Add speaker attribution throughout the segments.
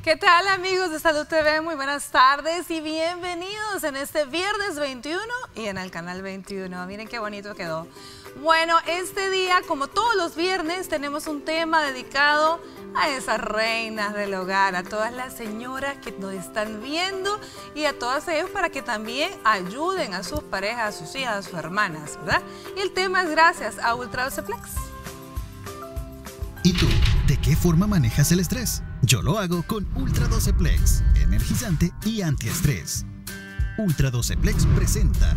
Speaker 1: ¿Qué tal, amigos de Salud TV? Muy buenas tardes y bienvenidos en este viernes 21 y en el canal 21. Miren qué bonito quedó. Bueno, este día, como todos los viernes, tenemos un tema dedicado a esas reinas del hogar, a todas las señoras que nos están viendo y a todas ellas para que también ayuden a sus parejas, a sus hijas, a sus hermanas, ¿verdad? Y el tema es gracias a Ultra 12 Plex.
Speaker 2: ¿Y tú? ¿De qué forma manejas el estrés? Yo lo hago con Ultra 12 Plex, energizante y antiestrés. Ultra 12 Plex presenta.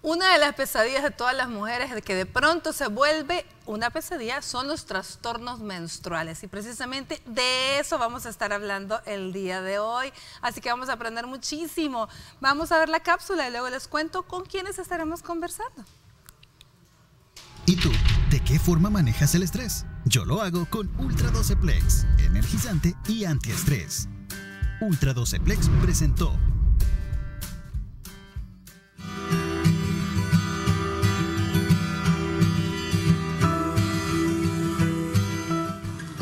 Speaker 1: Una de las pesadillas de todas las mujeres que de pronto se vuelve una pesadilla son los trastornos menstruales y precisamente de eso vamos a estar hablando el día de hoy. Así que vamos a aprender muchísimo. Vamos a ver la cápsula y luego les cuento con quiénes estaremos conversando.
Speaker 2: ¿Y tú? ¿De qué forma manejas el estrés? Yo lo hago con Ultra 12 Plex, energizante y antiestrés. Ultra 12 Plex presentó.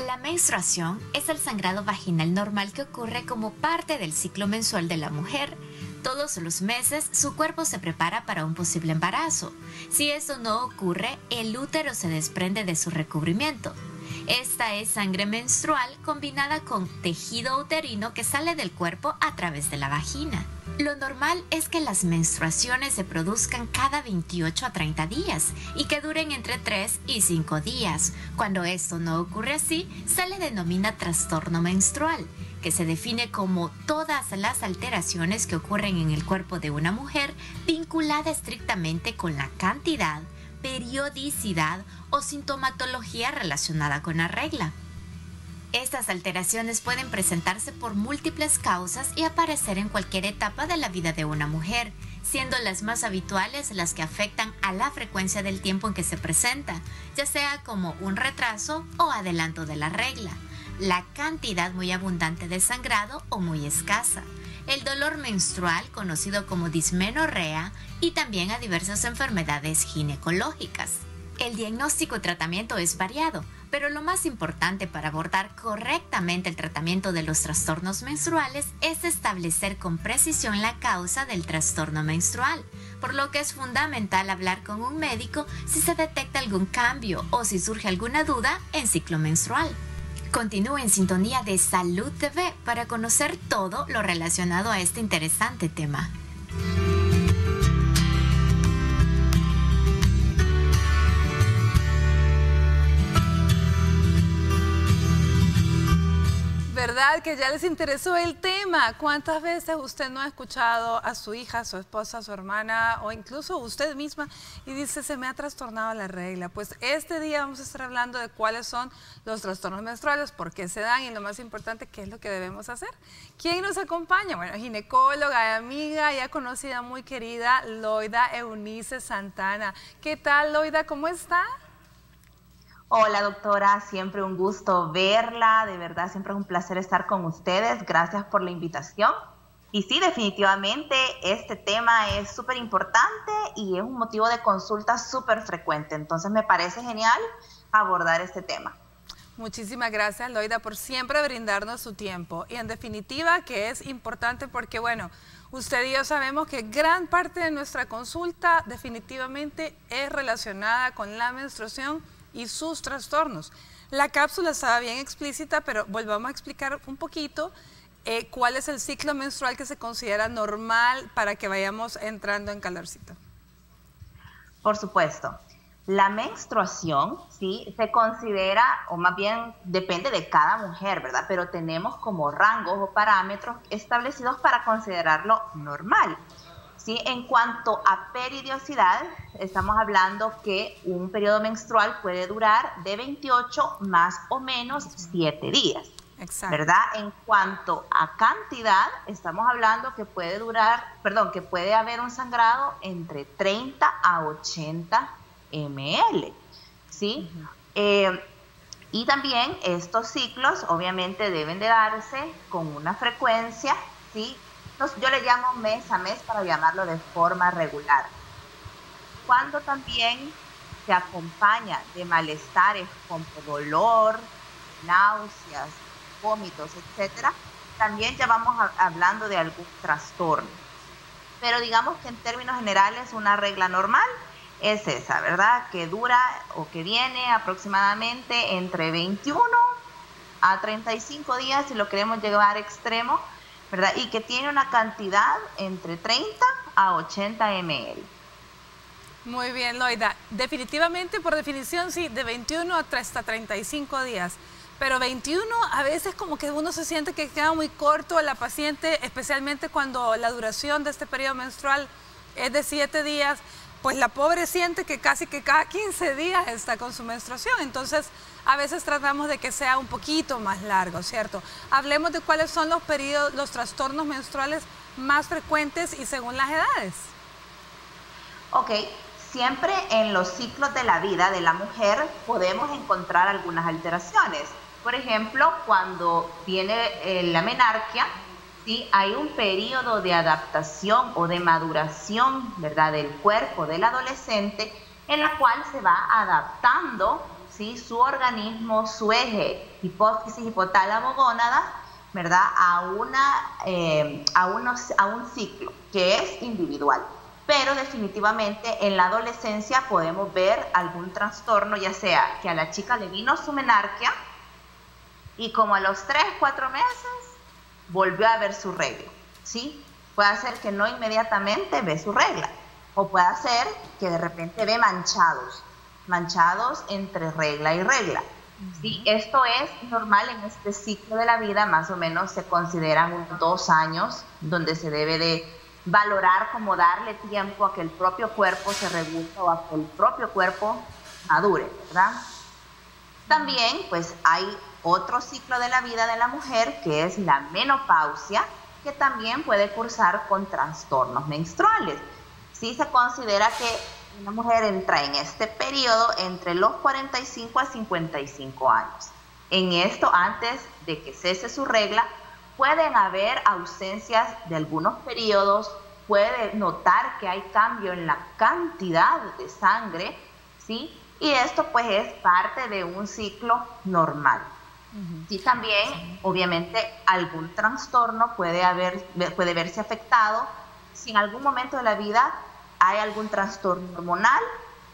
Speaker 3: La menstruación es el sangrado vaginal normal que ocurre como parte del ciclo mensual de la mujer. Todos los meses su cuerpo se prepara para un posible embarazo. Si eso no ocurre, el útero se desprende de su recubrimiento. Esta es sangre menstrual combinada con tejido uterino que sale del cuerpo a través de la vagina. Lo normal es que las menstruaciones se produzcan cada 28 a 30 días y que duren entre 3 y 5 días. Cuando esto no ocurre así, se le denomina trastorno menstrual, que se define como todas las alteraciones que ocurren en el cuerpo de una mujer vinculada estrictamente con la cantidad, periodicidad o sintomatología relacionada con la regla. Estas alteraciones pueden presentarse por múltiples causas y aparecer en cualquier etapa de la vida de una mujer, siendo las más habituales las que afectan a la frecuencia del tiempo en que se presenta, ya sea como un retraso o adelanto de la regla, la cantidad muy abundante de sangrado o muy escasa, el dolor menstrual conocido como dismenorrea y también a diversas enfermedades ginecológicas. El diagnóstico y tratamiento es variado, pero lo más importante para abordar correctamente el tratamiento de los trastornos menstruales es establecer con precisión la causa del trastorno menstrual, por lo que es fundamental hablar con un médico si se detecta algún cambio o si surge alguna duda en ciclo menstrual. Continúe en sintonía de Salud TV para conocer todo lo relacionado a este interesante tema.
Speaker 1: ¿Verdad que ya les interesó el tema? ¿Cuántas veces usted no ha escuchado a su hija, a su esposa, a su hermana o incluso usted misma y dice, se me ha trastornado la regla? Pues este día vamos a estar hablando de cuáles son los trastornos menstruales, por qué se dan y lo más importante, qué es lo que debemos hacer. ¿Quién nos acompaña? Bueno, ginecóloga, amiga, ya conocida, muy querida, Loida Eunice Santana. ¿Qué tal, Loida? ¿Cómo está?
Speaker 4: Hola doctora, siempre un gusto verla, de verdad siempre es un placer estar con ustedes, gracias por la invitación. Y sí, definitivamente este tema es súper importante y es un motivo de consulta súper frecuente, entonces me parece genial abordar este tema.
Speaker 1: Muchísimas gracias, Loida, por siempre brindarnos su tiempo y en definitiva que es importante porque bueno, usted y yo sabemos que gran parte de nuestra consulta definitivamente es relacionada con la menstruación y sus trastornos. La cápsula estaba bien explícita, pero volvamos a explicar un poquito cuál es el ciclo menstrual que se considera normal para que vayamos entrando en calorcito.
Speaker 4: Por supuesto. La menstruación, sí, se considera, o más bien depende de cada mujer, ¿verdad? Pero tenemos como rangos o parámetros establecidos para considerarlo normal. ¿Sí? En cuanto a periodicidad, estamos hablando que un periodo menstrual puede durar de 28 más o menos 7 días.
Speaker 1: Exacto.
Speaker 4: ¿Verdad? En cuanto a cantidad, estamos hablando que puede que puede haber un sangrado entre 30 a 80 ml. ¿Sí? Y también estos ciclos obviamente deben de darse con una frecuencia, ¿sí? Yo le llamo mes a mes para llamarlo de forma regular. Cuando también se acompaña de malestares como dolor, náuseas, vómitos, etcétera, también ya vamos hablando de algún trastorno. Pero digamos que en términos generales una regla normal es esa, ¿verdad? Que dura o que viene aproximadamente entre 21 a 35 días, si lo queremos llevar extremo, ¿verdad? Y que tiene una cantidad entre 30 a 80 ml.
Speaker 1: Muy bien, Loida. Definitivamente, por definición, sí, de 21 hasta 35 días. Pero 21 a veces como que uno se siente que queda muy corto a la paciente, especialmente cuando la duración de este periodo menstrual es de 7 días, pues la pobre siente que casi que cada 15 días está con su menstruación. Entonces, a veces tratamos de que sea un poquito más largo, ¿cierto? Hablemos de cuáles son los periodos, los trastornos menstruales más frecuentes y según las edades.
Speaker 4: Ok, siempre en los ciclos de la vida de la mujer podemos encontrar algunas alteraciones. Por ejemplo, cuando viene la menarquia, ¿sí? Hay un periodo de adaptación o de maduración, ¿verdad?, del cuerpo del adolescente, en la cual se va adaptando, ¿sí?, su organismo, su eje hipófisis, hipotálamo, gónadas, ¿verdad?, a un ciclo que es individual. Pero definitivamente en la adolescencia podemos ver algún trastorno, ya sea que a la chica le vino su menarquia y como a los 3, 4 meses volvió a ver su regla, ¿sí? Puede ser que no inmediatamente ve su regla, o puede ser que de repente ve manchados entre regla y regla, ¿sí? Esto es normal en este ciclo de la vida, más o menos se consideran unos 2 años, donde se debe de valorar, como darle tiempo a que el propio cuerpo se regule o a que el propio cuerpo madure, ¿verdad? También, pues, hay otro ciclo de la vida de la mujer, que es la menopausia, que también puede cursar con trastornos menstruales. Sí se considera que una mujer entra en este periodo entre los 45 a 55 años. En esto, antes de que cese su regla, pueden haber ausencias de algunos periodos, puede notar que hay cambio en la cantidad de sangre, ¿sí? Y esto pues es parte de un ciclo normal. Sí, también, obviamente, algún trastorno puede verse afectado si en algún momento de la vida hay algún trastorno hormonal,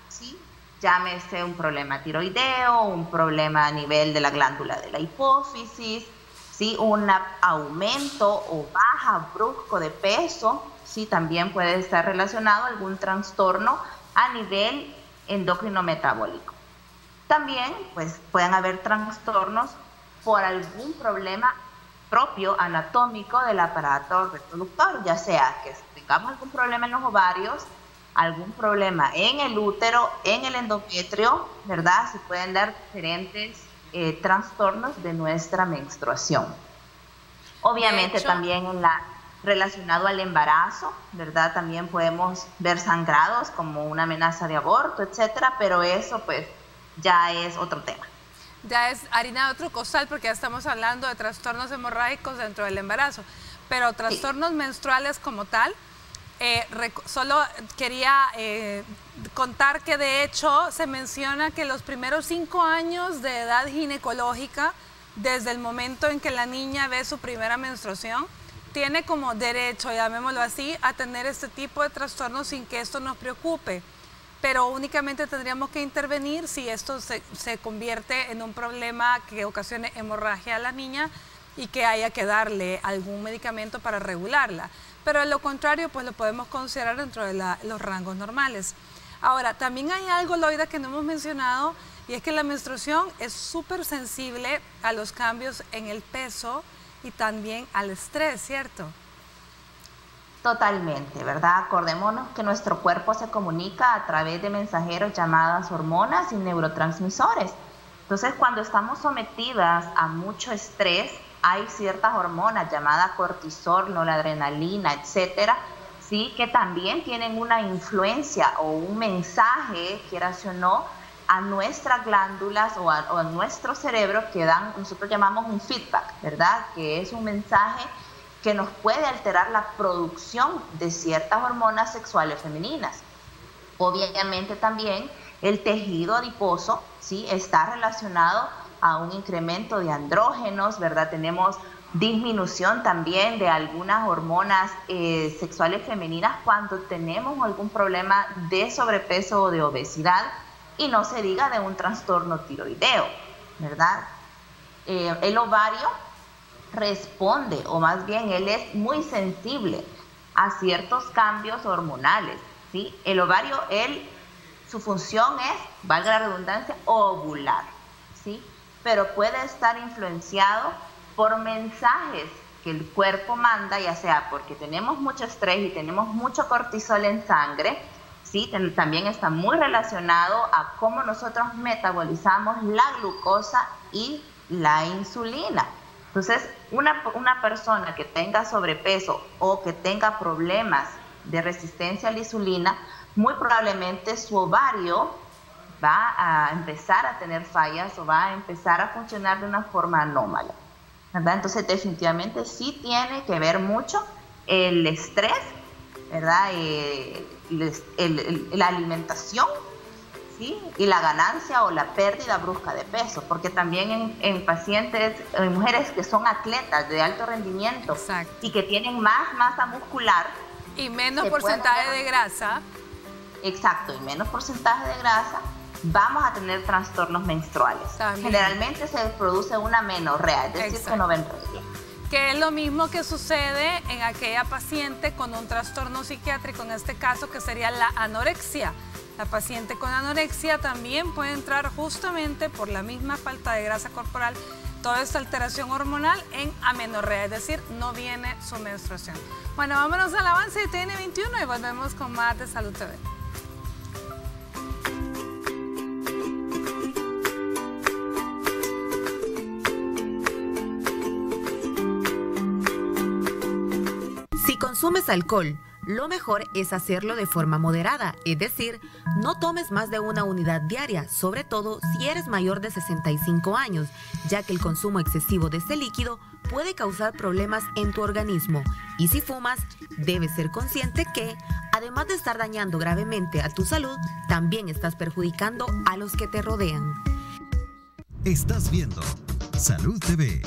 Speaker 4: ¿sí? Llámese un problema tiroideo, un problema a nivel de la glándula de la hipófisis, ¿sí? Un aumento o baja brusco de peso, ¿sí? También puede estar relacionado a algún trastorno a nivel endocrino metabólico. También pues, pueden haber trastornos por algún problema propio anatómico del aparato reproductor, ya sea que tengamos algún problema en los ovarios, algún problema en el útero, en el endometrio, ¿verdad? Se pueden dar diferentes trastornos de nuestra menstruación. Obviamente también relacionado al embarazo, ¿verdad? También podemos ver sangrados como una amenaza de aborto, etcétera, pero eso pues ya es otro tema.
Speaker 1: Ya es harina de otro costal, porque ya estamos hablando de trastornos hemorrágicos dentro del embarazo, pero trastornos menstruales como tal, solo quería contar que de hecho se menciona que los primeros 5 años de edad ginecológica, desde el momento en que la niña ve su primera menstruación, tiene como derecho, llamémoslo así, a tener este tipo de trastornos sin que esto nos preocupe. Pero únicamente tendríamos que intervenir si esto se convierte en un problema que ocasione hemorragia a la niña y que haya que darle algún medicamento para regularla. Pero de lo contrario, pues lo podemos considerar dentro de los rangos normales. Ahora, también hay algo, Loida, que no hemos mencionado, y es que la menstruación es súper sensible a los cambios en el peso y también al estrés, ¿cierto?
Speaker 4: Totalmente, ¿verdad? Acordémonos que nuestro cuerpo se comunica a través de mensajeros llamadas hormonas y neurotransmisores. Entonces, cuando estamos sometidas a mucho estrés, hay ciertas hormonas llamadas cortisol, noradrenalina, etcétera, ¿sí? Que también tienen una influencia o un mensaje, quieras o no, a nuestras glándulas o a nuestro cerebro que dan, nosotros llamamos un feedback, ¿verdad? Que es un mensaje que nos puede alterar la producción de ciertas hormonas sexuales femeninas. Obviamente también el tejido adiposo, ¿sí? Está relacionado a un incremento de andrógenos, ¿verdad? Tenemos disminución también de algunas hormonas sexuales femeninas cuando tenemos algún problema de sobrepeso o de obesidad, y no se diga de un trastorno tiroideo, ¿verdad? El ovario responde, o más bien él es muy sensible a ciertos cambios hormonales, ¿sí? El ovario, su función es, valga la redundancia, ovular, ¿sí? Pero puede estar influenciado por mensajes que el cuerpo manda, ya sea porque tenemos mucho estrés y tenemos mucho cortisol en sangre, ¿sí? También está muy relacionado a cómo nosotros metabolizamos la glucosa y la insulina. Entonces, una persona que tenga sobrepeso o que tenga problemas de resistencia a la insulina, muy probablemente su ovario va a empezar a tener fallas o va a empezar a funcionar de una forma anómala, ¿verdad? Entonces, definitivamente sí tiene que ver mucho el estrés, ¿verdad? La alimentación, ¿sí? Y la ganancia o la pérdida brusca de peso, porque también en pacientes, en mujeres que son atletas de alto rendimiento, exacto, y que tienen más masa muscular
Speaker 1: y menos porcentaje de grasa.
Speaker 4: Exacto, y menos porcentaje de grasa, vamos a tener trastornos menstruales. También. Generalmente se produce una menorrea, es decir, exacto, que no ven regla.
Speaker 1: Que es lo mismo que sucede en aquella paciente con un trastorno psiquiátrico, en este caso que sería la anorexia. La paciente con anorexia también puede entrar justamente por la misma falta de grasa corporal, toda esta alteración hormonal en amenorrea, es decir, no viene su menstruación. Bueno, vámonos al avance de TN21 y volvemos con más de Salud TV.
Speaker 5: Si consumes alcohol, lo mejor es hacerlo de forma moderada, es decir, no tomes más de una unidad diaria, sobre todo si eres mayor de 65 años, ya que el consumo excesivo de este líquido puede causar problemas en tu organismo. Y si fumas, debes ser consciente que, además de estar dañando gravemente a tu salud, también estás perjudicando a los que te rodean.
Speaker 2: Estás viendo Salud TV.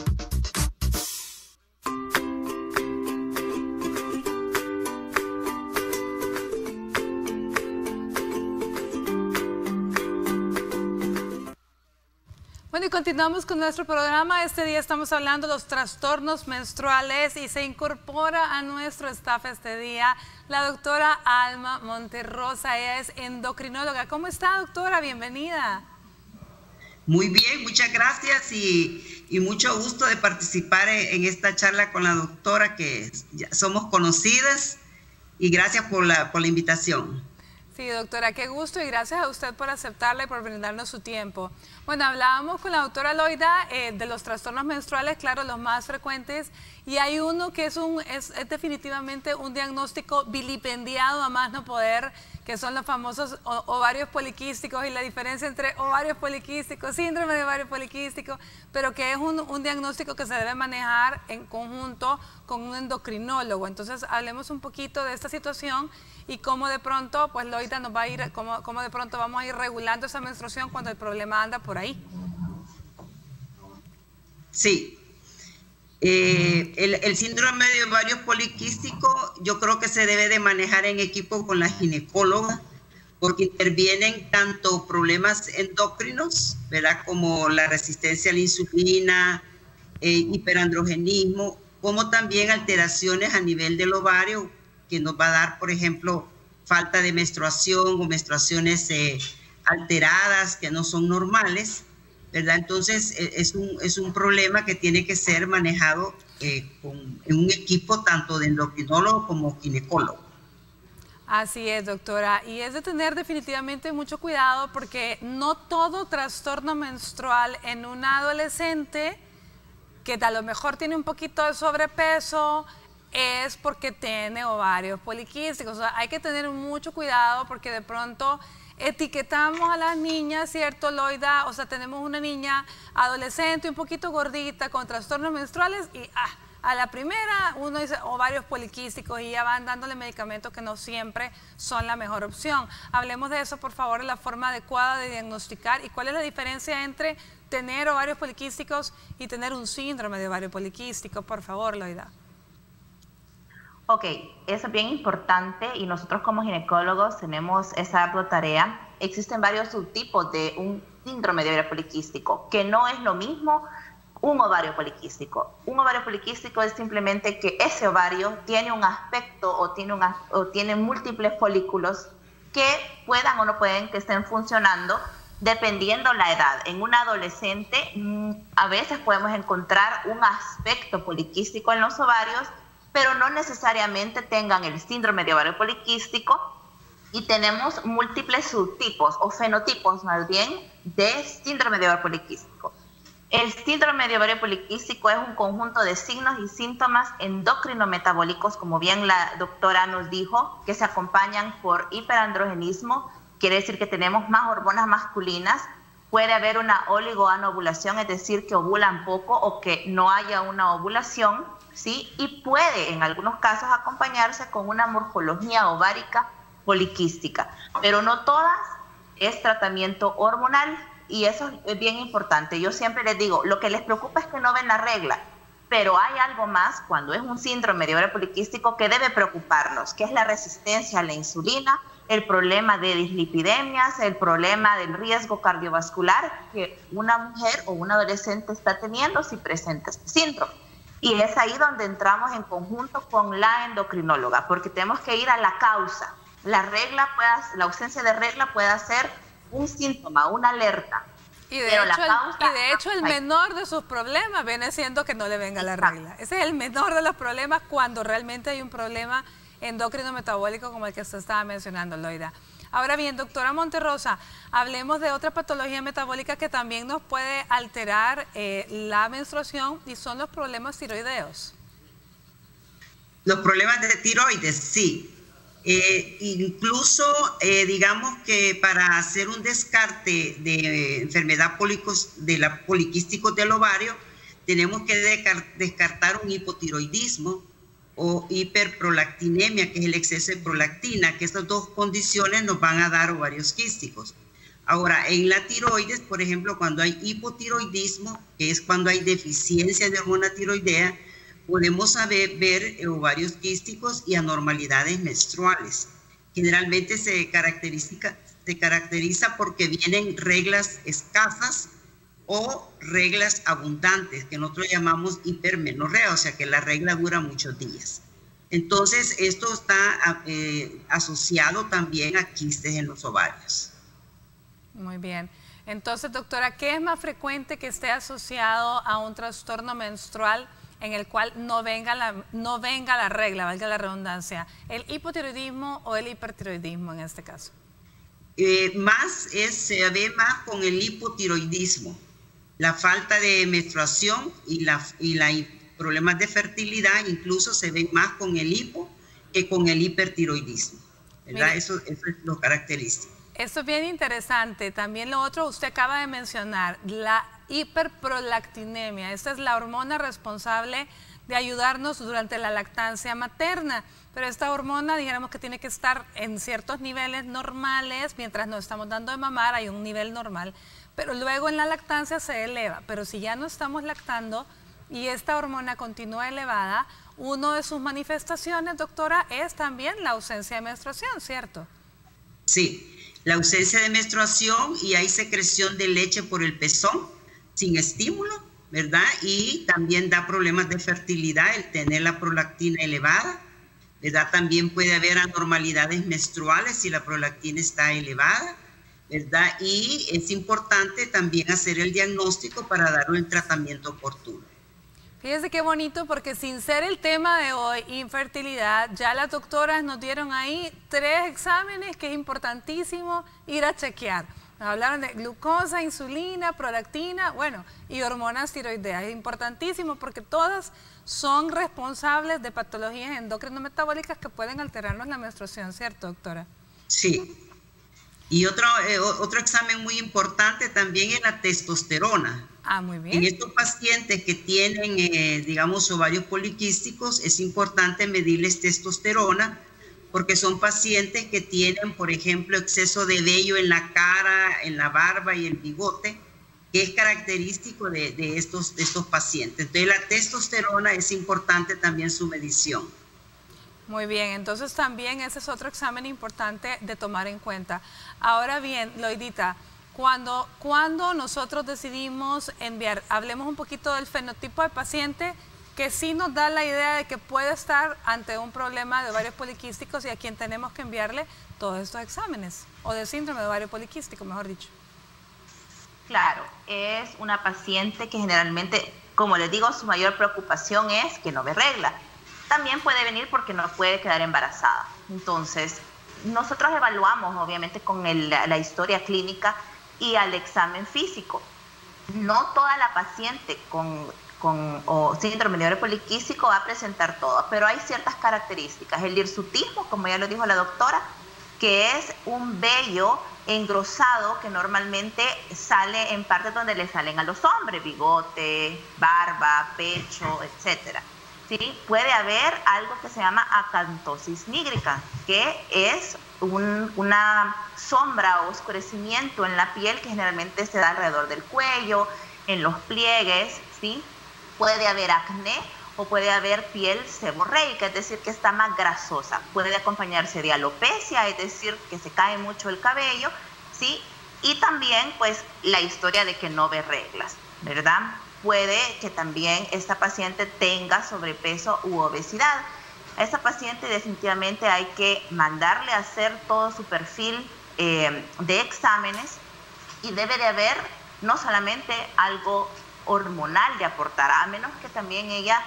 Speaker 1: Bueno, y continuamos con nuestro programa. Este día estamos hablando de los trastornos menstruales y se incorpora a nuestro staff este día la doctora Alma Monterrosa. Ella es endocrinóloga. ¿Cómo está, doctora? Bienvenida.
Speaker 6: Muy bien, muchas gracias y mucho gusto de participar en esta charla con la doctora, que ya somos conocidas, y gracias por la invitación.
Speaker 1: Sí, doctora, qué gusto y gracias a usted por aceptarla y por brindarnos su tiempo. Bueno, hablábamos con la doctora Loida de los trastornos menstruales, claro, los más frecuentes, y hay uno que es definitivamente un diagnóstico vilipendiado a más no poder, que son los famosos ovarios poliquísticos, y la diferencia entre ovarios poliquísticos, síndrome de ovario poliquístico, pero que es un diagnóstico que se debe manejar en conjunto con un endocrinólogo. Entonces, hablemos un poquito de esta situación y cómo de pronto, pues Loida nos va a ir, cómo de pronto vamos a ir regulando esa menstruación cuando el problema anda por ahí.
Speaker 6: Sí. El síndrome de ovario poliquístico yo creo que se debe de manejar en equipo con la ginecóloga, porque intervienen tanto problemas endocrinos, ¿verdad?, como la resistencia a la insulina, hiperandrogenismo, como también alteraciones a nivel del ovario, que nos va a dar, por ejemplo, falta de menstruación o menstruaciones alteradas que no son normales, ¿verdad? Entonces, es un problema que tiene que ser manejado en un equipo tanto de endocrinólogo como ginecólogo.
Speaker 1: Así es, doctora. Y es de tener definitivamente mucho cuidado, porque no todo trastorno menstrual en una adolescente que a lo mejor tiene un poquito de sobrepeso es porque tiene ovarios poliquísticos. O sea, hay que tener mucho cuidado, porque de pronto etiquetamos a las niñas, ¿cierto, Loida? O sea, tenemos una niña adolescente un poquito gordita con trastornos menstruales y a la primera uno dice ovarios poliquísticos y ya van dándole medicamentos que no siempre son la mejor opción. Hablemos de eso, por favor, la forma adecuada de diagnosticar y cuál es la diferencia entre tener ovarios poliquísticos y tener un síndrome de ovario poliquístico. Por favor, Loida.
Speaker 4: Ok, eso es bien importante y nosotros como ginecólogos tenemos esa ardua tarea. Existen varios subtipos de un síndrome de ovario poliquístico, que no es lo mismo un ovario poliquístico. Un ovario poliquístico es simplemente que ese ovario tiene un aspecto o tiene múltiples folículos que puedan o no pueden que estén funcionando dependiendo la edad. En un adolescente a veces podemos encontrar un aspecto poliquístico en los ovarios, pero no necesariamente tengan el síndrome de ovario poliquístico, y tenemos múltiples subtipos o fenotipos más bien de síndrome de ovario poliquístico. El síndrome de ovario poliquístico es un conjunto de signos y síntomas endocrinometabólicos, como bien la doctora nos dijo, que se acompañan por hiperandrogenismo, quiere decir que tenemos más hormonas masculinas, puede haber una oligoanovulación, es decir, que ovulan poco o que no haya una ovulación, ¿sí? Y puede en algunos casos acompañarse con una morfología ovárica poliquística, pero no todas es tratamiento hormonal. Y eso es bien importante. Yo siempre les digo, lo que les preocupa es que no ven la regla, pero hay algo más cuando es un síndrome de ovario poliquístico que debe preocuparnos, que es la resistencia a la insulina, el problema de dislipidemias, el problema del riesgo cardiovascular que una mujer o un adolescente está teniendo si presenta este síndrome. Y es ahí donde entramos en conjunto con la endocrinóloga, porque tenemos que ir a la causa. La ausencia de regla puede ser un síntoma, una alerta.
Speaker 1: Y de hecho el menor de sus problemas viene siendo que no le venga la regla. Ese es el menor de los problemas cuando realmente hay un problema endocrino metabólico como el que usted estaba mencionando, Loida. Ahora bien, doctora Monterrosa, hablemos de otra patología metabólica que también nos puede alterar la menstruación y son los problemas tiroideos.
Speaker 6: Los problemas de tiroides, sí. Incluso digamos que para hacer un descarte de enfermedad poliquístico del ovario tenemos que descartar un hipotiroidismo o hiperprolactinemia, que es el exceso de prolactina, que estas dos condiciones nos van a dar ovarios quísticos. Ahora, en la tiroides, por ejemplo, cuando hay hipotiroidismo, que es cuando hay deficiencia de hormona tiroidea, podemos ver ovarios quísticos y anormalidades menstruales. Generalmente se caracteriza porque vienen reglas escasas o reglas abundantes, que nosotros llamamos hipermenorrea, o sea que la regla dura muchos días. Entonces, esto está asociado también a quistes en los ovarios. Muy
Speaker 1: bien. Entonces, doctora, ¿qué es más frecuente que esté asociado a un trastorno menstrual en el cual no venga la regla, valga la redundancia? ¿El hipotiroidismo o el hipertiroidismo en este caso?
Speaker 6: Se ve más con el hipotiroidismo, la falta de menstruación y problemas de fertilidad incluso se ven más con el hipo que con el hipertiroidismo, ¿verdad? Mire, eso es lo característico.
Speaker 1: Eso es bien interesante. También lo otro, usted acaba de mencionar, la hiperprolactinemia. Esta es la hormona responsable de ayudarnos durante la lactancia materna. Pero esta hormona, dijéramos que tiene que estar en ciertos niveles normales. Mientras nos estamos dando de mamar, hay un nivel normal. Pero luego en la lactancia se eleva. Pero si ya no estamos lactando y esta hormona continúa elevada, una de sus manifestaciones, doctora, es también la ausencia de menstruación, ¿cierto?
Speaker 6: Sí. La ausencia de menstruación y hay secreción de leche por el pezón sin estímulo, ¿verdad? Y también da problemas de fertilidad el tener la prolactina elevada, ¿verdad? También puede haber anormalidades menstruales si la prolactina está elevada, ¿verdad? Y es importante también hacer el diagnóstico para dar el tratamiento oportuno.
Speaker 1: Fíjese qué bonito, porque sin ser el tema de hoy, infertilidad, ya las doctoras nos dieron ahí 3 exámenes que es importantísimo ir a chequear. Nos hablaron de glucosa, insulina, prolactina, bueno, y hormonas tiroideas. Es importantísimo porque todas son responsables de patologías endocrinometabólicas que pueden alterarnos la menstruación, ¿cierto, doctora?
Speaker 6: Sí. Y otro examen muy importante también es la testosterona.
Speaker 1: Muy bien.
Speaker 6: En estos pacientes que tienen, digamos, ovarios poliquísticos, es importante medirles testosterona, porque son pacientes que tienen, por ejemplo, exceso de vello en la cara, en la barba y el bigote, que es característico de estos pacientes. Entonces, la testosterona es importante también su medición.
Speaker 1: Muy bien, entonces también ese es otro examen importante de tomar en cuenta. Ahora bien, Loidita, cuando nosotros decidimos enviar, hablemos un poquito del fenotipo de paciente que sí nos da la idea de que puede estar ante un problema de ovarios poliquísticos y a quien tenemos que enviarle todos estos exámenes, o de síndrome de ovario poliquístico, mejor dicho.
Speaker 4: Claro, es una paciente que generalmente, como les digo, su mayor preocupación es que no ve regla. También puede venir porque no puede quedar embarazada. Entonces, nosotros evaluamos obviamente con la historia clínica y al examen físico. No toda la paciente con síndrome de ovario poliquístico va a presentar todo, pero hay ciertas características. El hirsutismo, como ya lo dijo la doctora, que es un vello engrosado que normalmente sale en partes donde le salen a los hombres, bigote, barba, pecho, etcétera. ¿Sí? Puede haber algo que se llama acantosis nígrica, que es una sombra o oscurecimiento en la piel que generalmente se da alrededor del cuello, en los pliegues, ¿sí? Puede haber acné o puede haber piel seborreica, es decir, que está más grasosa. Puede acompañarse de alopecia, es decir, que se cae mucho el cabello, ¿sí? Y también, pues, la historia de que no ve reglas, ¿verdad? Puede que también esta paciente tenga sobrepeso u obesidad. A esta paciente definitivamente hay que mandarle a hacer todo su perfil de exámenes y debe de haber no solamente algo hormonal de aportar, a menos que también ella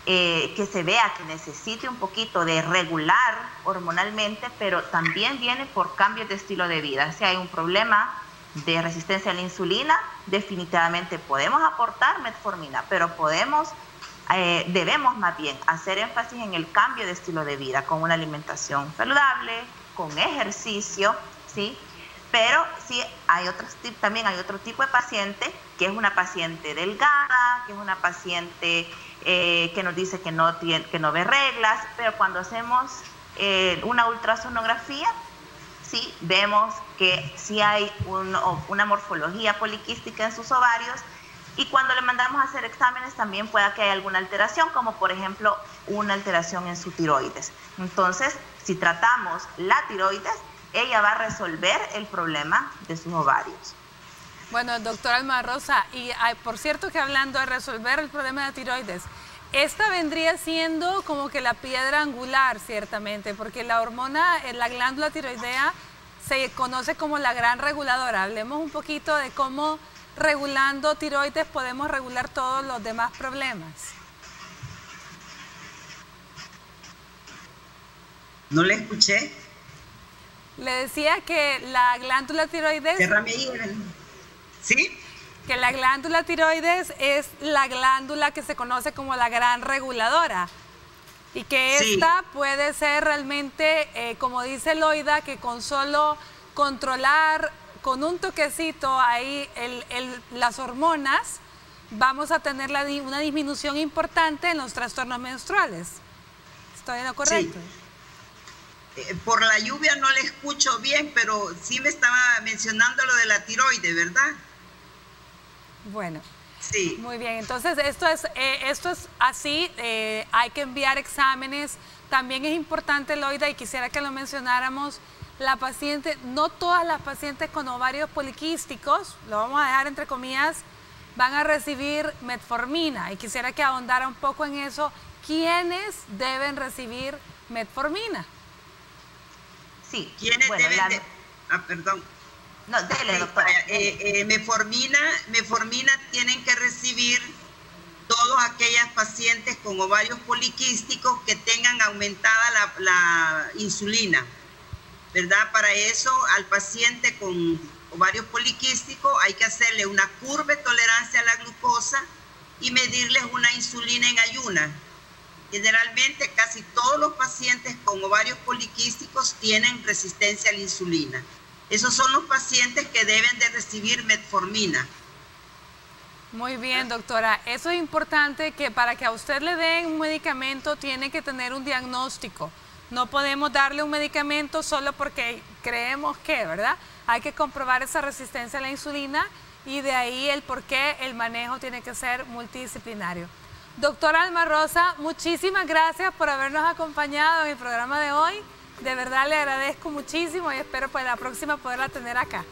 Speaker 4: que se vea que necesite un poquito de regular hormonalmente, pero también viene por cambios de estilo de vida. Si hay un problema de resistencia a la insulina, definitivamente podemos aportar metformina, pero debemos más bien hacer énfasis en el cambio de estilo de vida, con una alimentación saludable, con ejercicio, ¿sí? Pero sí también hay otro tipo de paciente, que es una paciente delgada, que es una paciente que nos dice que no ve reglas, pero cuando hacemos una ultrasonografía, sí vemos que sí hay una morfología poliquística en sus ovarios, y cuando le mandamos a hacer exámenes también pueda que haya alguna alteración, como por ejemplo una alteración en su tiroides. Entonces, si tratamos la tiroides, ella va a resolver el problema de sus ovarios.
Speaker 1: Bueno, doctora Alma Rosa, y por cierto que hablando de resolver el problema de la tiroides, esta vendría siendo como que la piedra angular, ciertamente, porque la hormona, la glándula tiroidea, se conoce como la gran reguladora. Hablemos un poquito de cómo regulando tiroides podemos regular todos los demás problemas.
Speaker 6: No le escuché.
Speaker 1: Le decía que la glándula tiroides...
Speaker 6: ¿Sí?
Speaker 1: Que la glándula tiroides es la glándula que se conoce como la gran reguladora. Y que esta puede ser realmente, como dice Loida, que con solo controlar, con un toquecito ahí las hormonas, vamos a tener una disminución importante en los trastornos menstruales. ¿Estoy en lo correcto?
Speaker 6: Sí. Por la lluvia no le escucho bien, pero sí me estaba mencionando lo de la tiroides, ¿verdad?
Speaker 1: Bueno.
Speaker 6: Sí.
Speaker 1: Muy bien, entonces esto es así, hay que enviar exámenes. También es importante, Loida, y quisiera que lo mencionáramos, la paciente, no todas las pacientes con ovarios poliquísticos, lo vamos a dejar entre comillas, van a recibir metformina, y quisiera que ahondara un poco en eso. ¿Quiénes deben recibir metformina?
Speaker 4: Sí.
Speaker 6: ¿Quiénes deben perdón.
Speaker 4: No, dele, doctora.
Speaker 6: Metformina tienen que recibir todas aquellas pacientes con ovarios poliquísticos que tengan aumentada la insulina, ¿verdad? Para eso, al paciente con ovarios poliquísticos hay que hacerle una curva de tolerancia a la glucosa y medirles una insulina en ayunas. Generalmente, casi todos los pacientes con ovarios poliquísticos tienen resistencia a la insulina. Esos son los pacientes que deben de recibir metformina.
Speaker 1: Muy bien, doctora. Eso es importante, que para que a usted le den un medicamento tiene que tener un diagnóstico. No podemos darle un medicamento solo porque creemos que, ¿verdad? Hay que comprobar esa resistencia a la insulina y de ahí el por qué el manejo tiene que ser multidisciplinario. Doctora Alma Rosa, muchísimas gracias por habernos acompañado en el programa de hoy. De verdad le agradezco muchísimo y espero para la próxima poderla tener acá.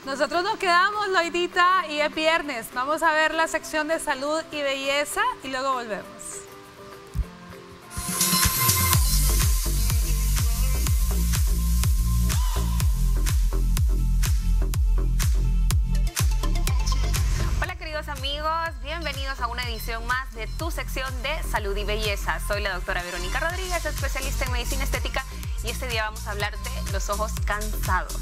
Speaker 1: Nosotros nos quedamos, Loidita, y es viernes. Vamos a ver la sección de salud y belleza y luego volvemos.
Speaker 7: Hola queridos amigos, bienvenidos a una edición más de tu sección de salud y belleza. Soy la doctora Verónica Rodríguez, especialista en medicina estética, y este día vamos a hablar de los ojos cansados.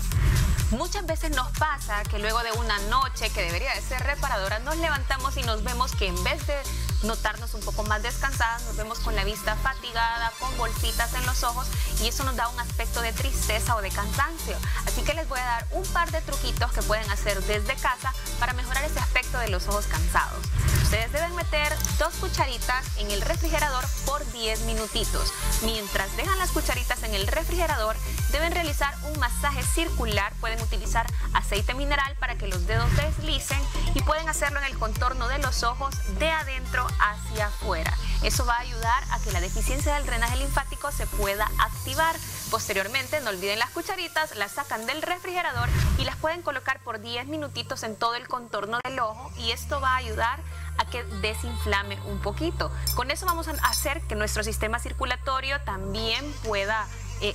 Speaker 7: Muchas veces nos pasa que luego de una noche que debería de ser reparadora, nos levantamos y nos vemos que en vez de notarnos un poco más descansadas, nos vemos con la vista fatigada, con bolsitas en los ojos, y eso nos da un aspecto de tristeza o de cansancio. Así que les voy a dar un par de truquitos que pueden hacer desde casa para mejorar ese aspecto de los ojos cansados. Ustedes deben meter 2 cucharitas en el refrigerador por 10 minutitos. Mientras dejan las cucharitas en el refrigerador, deben realizar un masaje circular. Pueden utilizar aceite mineral para que los dedos deslicen y pueden hacerlo en el contorno de los ojos de adentro hacia afuera. Eso va a ayudar a que la deficiencia del drenaje linfático se pueda activar. Posteriormente, no olviden las cucharitas, las sacan del refrigerador y las pueden colocar por 10 minutitos en todo el contorno del ojo, y esto va a ayudar a que desinflame un poquito. Con eso vamos a hacer que nuestro sistema circulatorio también pueda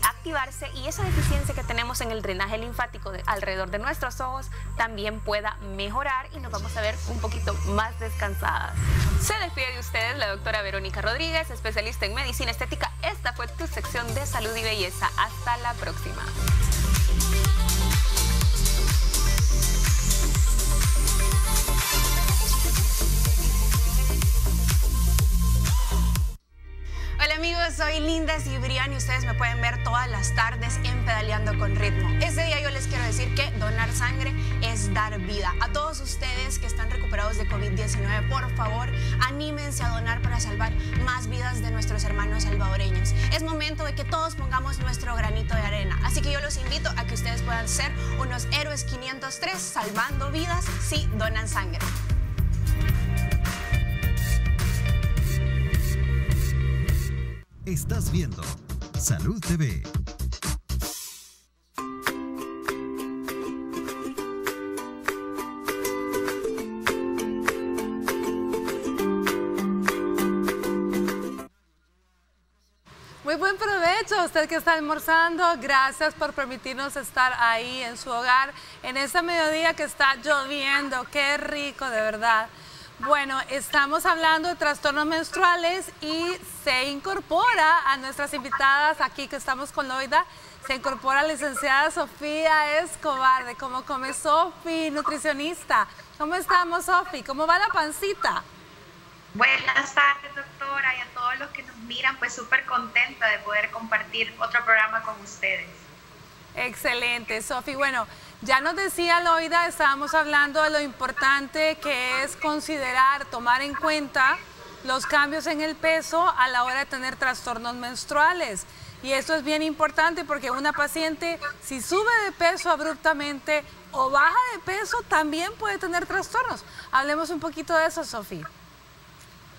Speaker 7: activarse, y esa deficiencia que tenemos en el drenaje linfático alrededor de nuestros ojos también pueda mejorar y nos vamos a ver un poquito más descansadas. Se despide de ustedes la doctora Verónica Rodríguez, especialista en medicina estética. Esta fue tu sección de salud y belleza. Hasta la próxima.
Speaker 8: Hola amigos, soy Linda Cibrián y ustedes me pueden ver todas las tardes en Pedaleando con Ritmo. Este día yo les quiero decir que donar sangre es dar vida. A todos ustedes que están recuperados de COVID-19, por favor, anímense a donar para salvar más vidas de nuestros hermanos salvadoreños. Es momento de que todos pongamos nuestro granito de arena. Así que yo los invito a que ustedes puedan ser unos héroes 503 salvando vidas si donan sangre.
Speaker 2: Estás viendo Salud TV.
Speaker 1: Muy buen provecho, usted que está almorzando. Gracias por permitirnos estar ahí en su hogar en este mediodía que está lloviendo. Qué rico, de verdad. Bueno, estamos hablando de trastornos menstruales y se incorpora a nuestras invitadas aquí que estamos con Loida. Se incorpora la licenciada Sofía Escobar de Cómo Come Sofi, nutricionista. ¿Cómo estamos, Sofi? ¿Cómo va la pancita?
Speaker 9: Buenas tardes, doctora, y a todos los que nos miran, pues súper contenta de poder compartir otro programa con ustedes.
Speaker 1: Excelente, Sofi. Bueno, ya nos decía Loida, estábamos hablando de lo importante que es considerar, tomar en cuenta los cambios en el peso a la hora de tener trastornos menstruales. Y eso es bien importante porque una paciente, si sube de peso abruptamente o baja de peso, también puede tener trastornos. Hablemos un poquito de eso, Sofi.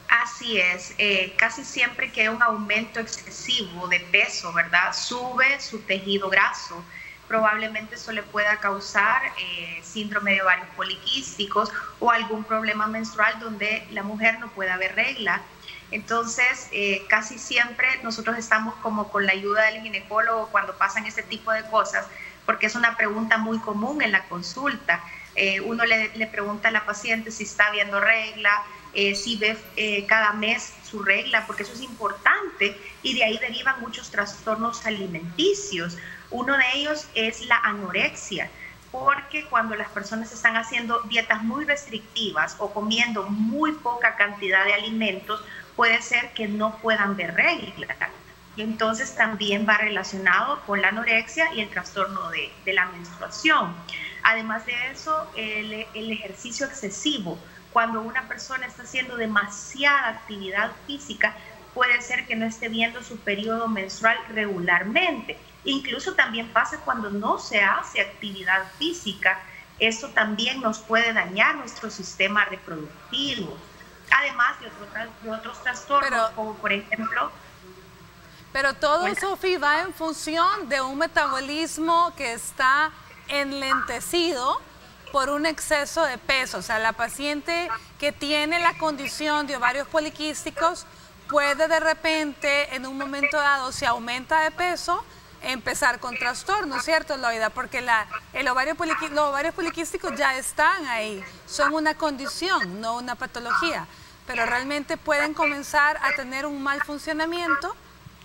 Speaker 9: Así es, casi siempre que hay un aumento excesivo de peso, ¿verdad? Sube su tejido graso. Probablemente eso le pueda causar síndrome de ovarios poliquísticos o algún problema menstrual donde la mujer no pueda ver regla. Entonces, casi siempre nosotros estamos como con la ayuda del ginecólogo cuando pasan este tipo de cosas, porque es una pregunta muy común en la consulta. Uno le pregunta a la paciente si está viendo regla, si ve cada mes su regla, porque eso es importante, y de ahí derivan muchos trastornos alimenticios. Uno de ellos es la anorexia, porque cuando las personas están haciendo dietas muy restrictivas o comiendo muy poca cantidad de alimentos, puede ser que no puedan ver regla. Y entonces también va relacionado con la anorexia y el trastorno de la menstruación. Además de eso, el ejercicio excesivo. Cuando una persona está haciendo demasiada actividad física, puede ser que no esté viendo su periodo menstrual regularmente. Incluso también pasa cuando no se hace actividad física. Eso también nos puede dañar nuestro sistema reproductivo. Además de otros trastornos, como por ejemplo...
Speaker 1: Pero todo, Sofi, va en función de un metabolismo que está enlentecido por un exceso de peso. O sea, la paciente que tiene la condición de ovarios poliquísticos puede de repente, en un momento dado, si aumenta de peso, empezar con trastornos, ¿cierto, Loida? Porque los ovarios poliquísticos ya están ahí, son una condición, no una patología, pero realmente pueden comenzar a tener un mal funcionamiento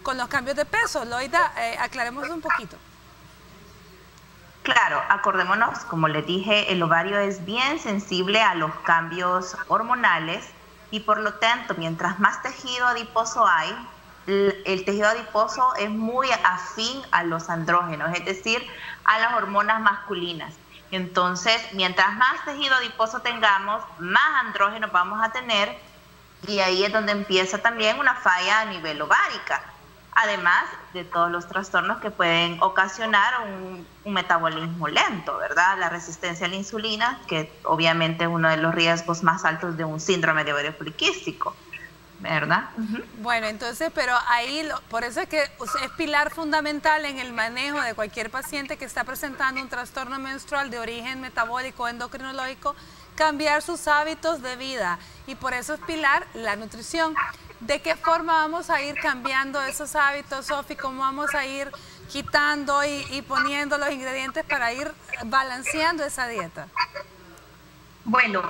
Speaker 1: con los cambios de peso. Loida, aclaremos un poquito.
Speaker 4: Claro, acordémonos, como les dije, el ovario es bien sensible a los cambios hormonales y por lo tanto, mientras más tejido adiposo hay, el tejido adiposo es muy afín a los andrógenos, es decir, a las hormonas masculinas. Entonces, mientras más tejido adiposo tengamos, más andrógenos vamos a tener y ahí es donde empieza también una falla a nivel ovárica. Además de todos los trastornos que pueden ocasionar un metabolismo lento, ¿verdad? La resistencia a la insulina, que obviamente es uno de los riesgos más altos de un síndrome de ovario poliquístico, ¿verdad?
Speaker 1: Bueno, entonces, pero ahí, por eso es que es pilar fundamental en el manejo de cualquier paciente que está presentando un trastorno menstrual de origen metabólico o endocrinológico, cambiar sus hábitos de vida. Y por eso es pilar la nutrición. ¿De qué forma vamos a ir cambiando esos hábitos, Sofi? ¿Cómo vamos a ir quitando y poniendo los ingredientes para ir balanceando esa dieta?
Speaker 9: Bueno,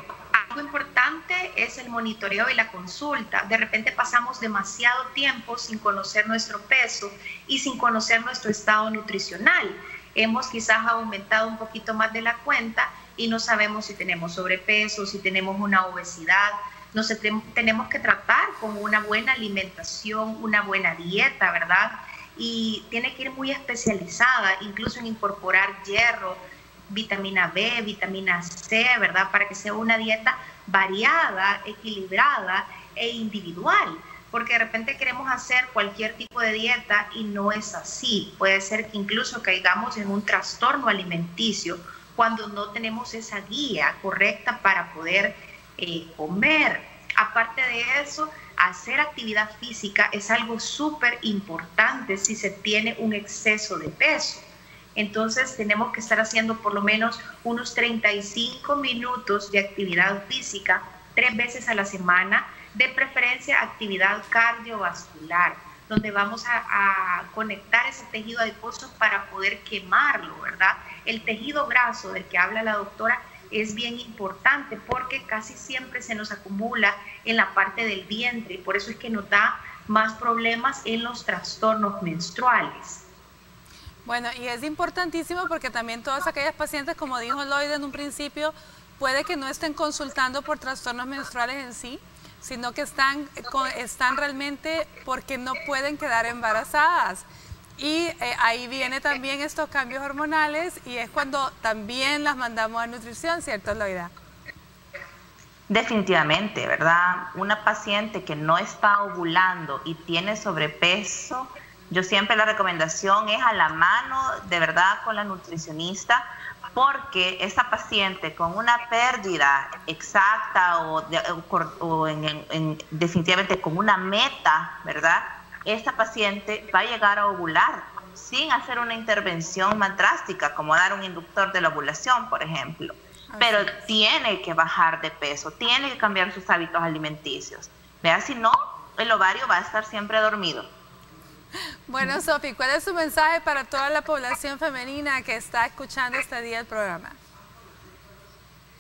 Speaker 9: algo importante es el monitoreo y la consulta. De repente pasamos demasiado tiempo sin conocer nuestro peso y sin conocer nuestro estado nutricional. Hemos quizás aumentado un poquito más de la cuenta y no sabemos si tenemos sobrepeso, si tenemos una obesidad. Nos tenemos que tratar con una buena alimentación, una buena dieta, ¿verdad? Y tiene que ir muy especializada, incluso en incorporar hierro, vitamina B, vitamina C, ¿verdad? Para que sea una dieta variada, equilibrada e individual. Porque de repente queremos hacer cualquier tipo de dieta y no es así. Puede ser que incluso caigamos en un trastorno alimenticio cuando no tenemos esa guía correcta para poder comer. Aparte de eso, hacer actividad física es algo súper importante si se tiene un exceso de peso. Entonces tenemos que estar haciendo por lo menos unos 35 minutos de actividad física 3 veces a la semana, de preferencia actividad cardiovascular, donde vamos a conectar ese tejido adiposo para poder quemarlo, ¿verdad? El tejido graso del que habla la doctora es bien importante porque casi siempre se nos acumula en la parte del vientre y por eso es que nos da más problemas en los trastornos menstruales.
Speaker 1: Bueno, y es importantísimo porque también todas aquellas pacientes, como dijo Loida en un principio, puede que no estén consultando por trastornos menstruales en sí, sino que están realmente porque no pueden quedar embarazadas. Y ahí viene también estos cambios hormonales y es cuando también las mandamos a nutrición, ¿cierto, Loida?
Speaker 4: Definitivamente, ¿verdad? Una paciente que no está ovulando y tiene sobrepeso, yo siempre la recomendación es a la mano, de verdad, con la nutricionista, porque esa paciente con una pérdida exacta o definitivamente con una meta, ¿verdad? Esta paciente va a llegar a ovular sin hacer una intervención más drástica, como dar un inductor de la ovulación, por ejemplo. Pero tiene que bajar de peso, tiene que cambiar sus hábitos alimenticios. Vea, si no, el ovario va a estar siempre dormido.
Speaker 1: Bueno, Sofi, ¿cuál es su mensaje para toda la población femenina que está escuchando este día el programa?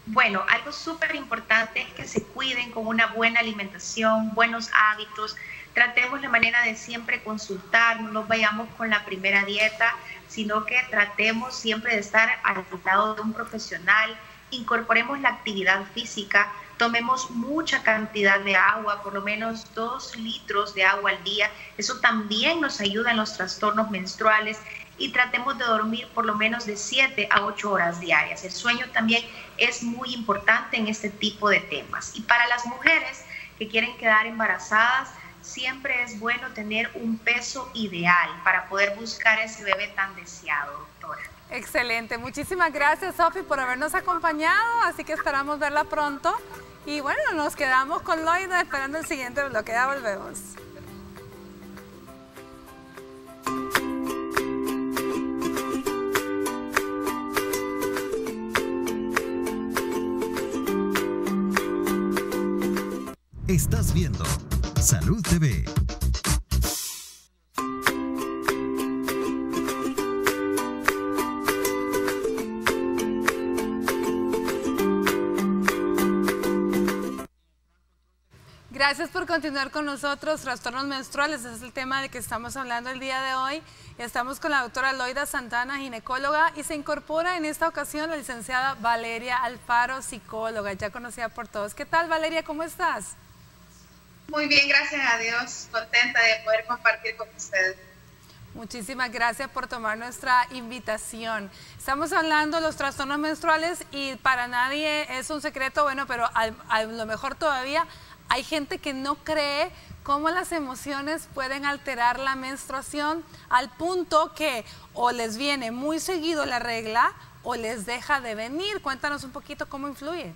Speaker 9: Bueno, algo súper importante es que se cuiden con una buena alimentación, buenos hábitos. Tratemos la manera de siempre consultar, no nos vayamos con la primera dieta, sino que tratemos siempre de estar al lado de un profesional. Incorporemos la actividad física Tomemos mucha cantidad de agua, por lo menos 2 litros de agua al día. Eso también nos ayuda en los trastornos menstruales. Y tratemos de dormir por lo menos de 7 a 8 horas diarias. El sueño también es muy importante en este tipo de temas. Y para las mujeres que quieren quedar embarazadas, siempre es bueno tener un peso ideal para poder buscar ese bebé tan deseado, doctora.
Speaker 1: Excelente. Muchísimas gracias, Sofi, por habernos acompañado. Así que esperamos verla pronto. Y bueno, nos quedamos con Loida esperando el siguiente bloque. Ya volvemos.
Speaker 2: Estás viendo Salud TV.
Speaker 1: Gracias por continuar con nosotros. Trastornos menstruales es el tema del que estamos hablando el día de hoy. Estamos con la doctora Loida Santana, ginecóloga, y se incorpora en esta ocasión la licenciada Valeria Alfaro, psicóloga, ya conocida por todos. ¿Qué tal, Valeria? ¿Cómo estás?
Speaker 10: Muy bien, gracias a Dios. Contenta de poder compartir con ustedes.
Speaker 1: Muchísimas gracias por tomar nuestra invitación. Estamos hablando de los trastornos menstruales y para nadie es un secreto, bueno, pero a lo mejor todavía hay gente que no cree cómo las emociones pueden alterar la menstruación al punto que o les viene muy seguido la regla o les deja de venir. Cuéntanos un poquito cómo influye.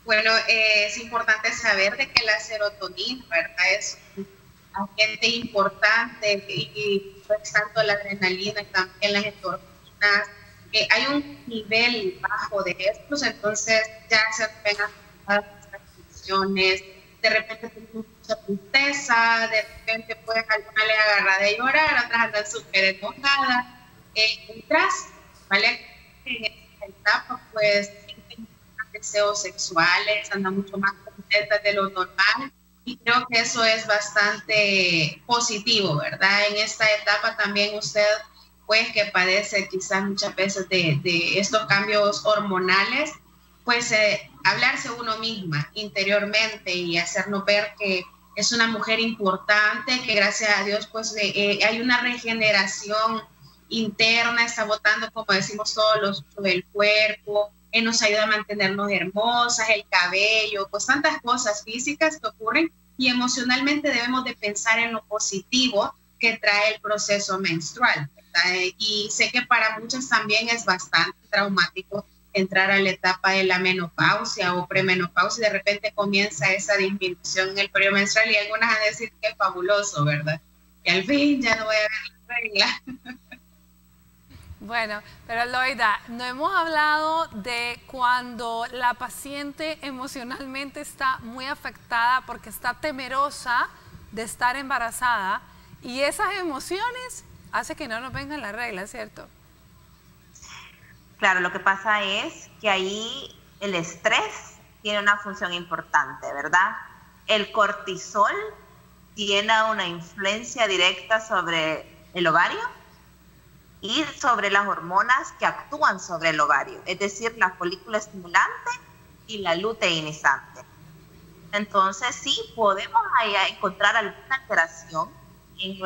Speaker 10: Bueno, es importante saber de que la serotonina, ¿verdad?, es un agente importante y pues, tanto la adrenalina y también las endorfinas. Hay un nivel bajo de estos, entonces ya se ven afectadas las funciones. De repente tienes mucha tristeza, de repente pues alguna le agarra de llorar, otras andan súper enojadas. Entras, ¿vale? En esta etapa pues deseos sexuales, andan mucho más contentas de lo normal y creo que eso es bastante positivo, ¿verdad? En esta etapa también usted pues que padece quizás muchas veces de estos cambios hormonales, pues hablarse uno misma interiormente y hacernos ver que es una mujer importante, que gracias a Dios pues hay una regeneración interna, está botando, como decimos, todos los del cuerpo, nos ayuda a mantenernos hermosas, el cabello, pues tantas cosas físicas que ocurren y emocionalmente debemos de pensar en lo positivo que trae el proceso menstrual, ¿verdad? Y sé que para muchas también es bastante traumático entrar a la etapa de la menopausia o premenopausia y de repente comienza esa disminución en el periodo menstrual y algunas van a decir que es fabuloso, ¿verdad? Y al fin ya no voy a ver la regla.
Speaker 1: Bueno, pero Loida, no hemos hablado de cuando la paciente emocionalmente está muy afectada porque está temerosa de estar embarazada y esas emociones hacen que no nos vengan la regla, ¿cierto?
Speaker 4: Claro, lo que pasa es que ahí el estrés tiene una función importante, ¿verdad? El cortisol tiene una influencia directa sobre el ovario y sobre las hormonas que actúan sobre el ovario, es decir, la folícula estimulante y la luteinizante. Entonces, sí, podemos ahí encontrar alguna alteración en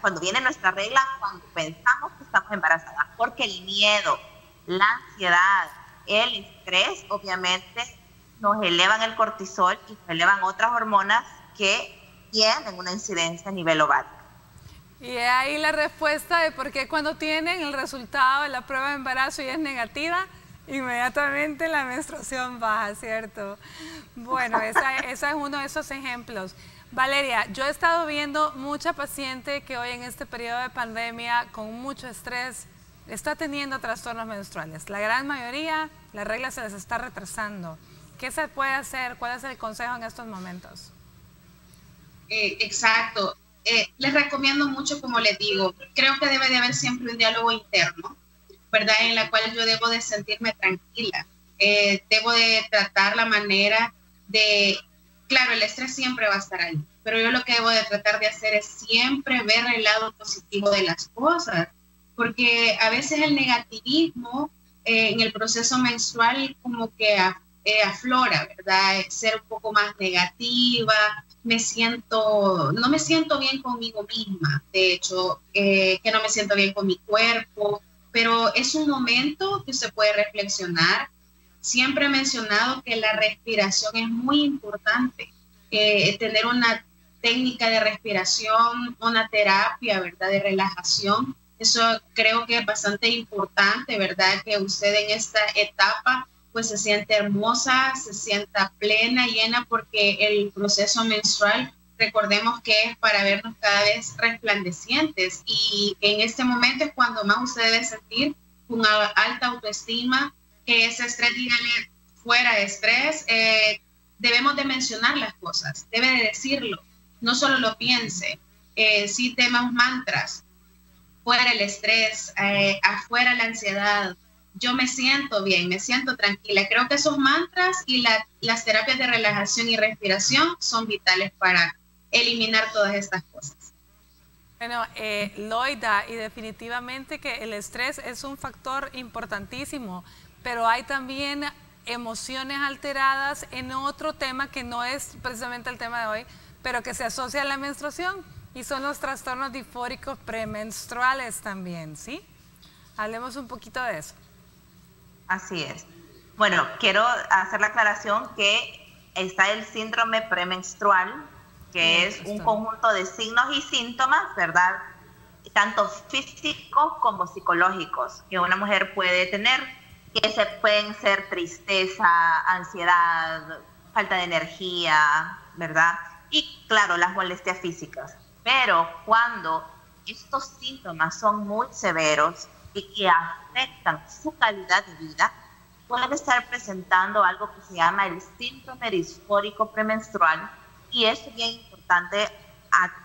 Speaker 4: cuando viene nuestra regla, cuando pensamos que estamos embarazadas, porque el miedo, la ansiedad, el estrés, obviamente, nos elevan el cortisol y nos elevan otras hormonas que tienen una incidencia a nivel ovario.
Speaker 1: Y ahí la respuesta de por qué cuando tienen el resultado de la prueba de embarazo y es negativa, inmediatamente la menstruación baja, ¿cierto? Bueno, esa es uno de esos ejemplos. Valeria, yo he estado viendo mucha paciente que hoy en este periodo de pandemia con mucho estrés está teniendo trastornos menstruales. La gran mayoría, la regla se les está retrasando. ¿Qué se puede hacer? ¿Cuál es el consejo en estos momentos?
Speaker 10: Exacto. Les recomiendo mucho, como les digo, creo que debe de haber siempre un diálogo interno, ¿verdad? En la cual yo debo de sentirme tranquila. Debo de tratar la manera de, claro, el estrés siempre va a estar ahí, pero yo lo que debo de tratar de hacer es siempre ver el lado positivo de las cosas, porque a veces el negativismo en el proceso menstrual como que aflora, ¿verdad? Ser un poco más negativa, no me siento bien conmigo misma, de hecho, que no me siento bien con mi cuerpo, pero es un momento que usted puede reflexionar. Siempre he mencionado que la respiración es muy importante, tener una técnica de respiración, una terapia, ¿verdad?, de relajación. Eso creo que es bastante importante, ¿verdad?, que usted en esta etapa pues se siente hermosa, se sienta plena, llena, porque el proceso menstrual, recordemos que es para vernos cada vez resplandecientes, y en este momento es cuando más usted debe sentir una alta autoestima, que ese estrés, dígale, fuera de estrés, debemos de mencionar las cosas, debe de decirlo, no solo lo piense, sí temas mantras, fuera el estrés, afuera la ansiedad, yo me siento bien, me siento tranquila. Creo que esos mantras y las terapias de relajación y respiración son vitales para eliminar todas estas cosas.
Speaker 1: Bueno, Loida, y definitivamente que el estrés es un factor importantísimo, pero hay también emociones alteradas en otro tema que no es precisamente el tema de hoy, pero que se asocia a la menstruación, y son los trastornos disfóricos premenstruales también, ¿sí? Hablemos un poquito de eso.
Speaker 4: Así es. Bueno, quiero hacer la aclaración que está el síndrome premenstrual, que es un conjunto de signos y síntomas, ¿verdad?, tanto físicos como psicológicos, que una mujer puede tener, que pueden ser tristeza, ansiedad, falta de energía, ¿verdad?, y claro, las molestias físicas. Pero cuando estos síntomas son muy severos y que afectan su calidad de vida, puede estar presentando algo que se llama el síndrome disfórico premenstrual, y es bien importante